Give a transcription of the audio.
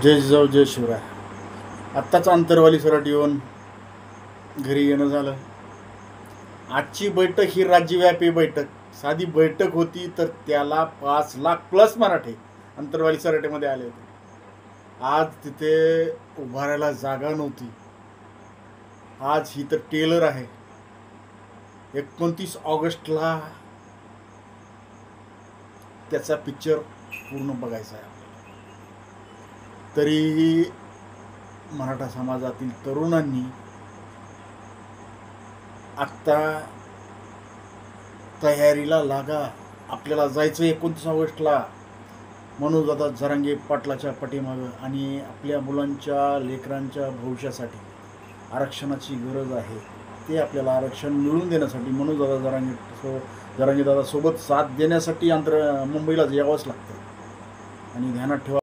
जय जिजाऊ जय शिवराय. आत्ताच अंतरवाली सराट येऊन घरी येणं झालं. आजची बैठक ही राज्यव्यापी बैठक, साधी बैठक होती तर त्याला 5 लाख प्लस मराठे अंतरवाली सराटीमध्ये आले होते. आज तिथे उभारायला जागा नव्हती. आज ही तर टेलर आहे. 29 ऑगस्टला त्याचा पिक्चर पूर्ण बघायचा आहे. तरीही मराठा समाजातील तरुणांनी आत्ता तयारीला लागा. आपल्याला जायचं 29 ऑगस्टला मनोजदादा जरांगे पाटलाच्या पाठीमागं, आणि आपल्या मुलांच्या लेकरांच्या भविष्यासाठी आरक्षणाची गरज आहे. ते आपल्याला आरक्षण मिळवून देण्यासाठी मनोजदादा जरांगेदादा सोबत साथ देण्यासाठी मुंबईला यावंच लागतं. आणि ध्यानात ठेवा,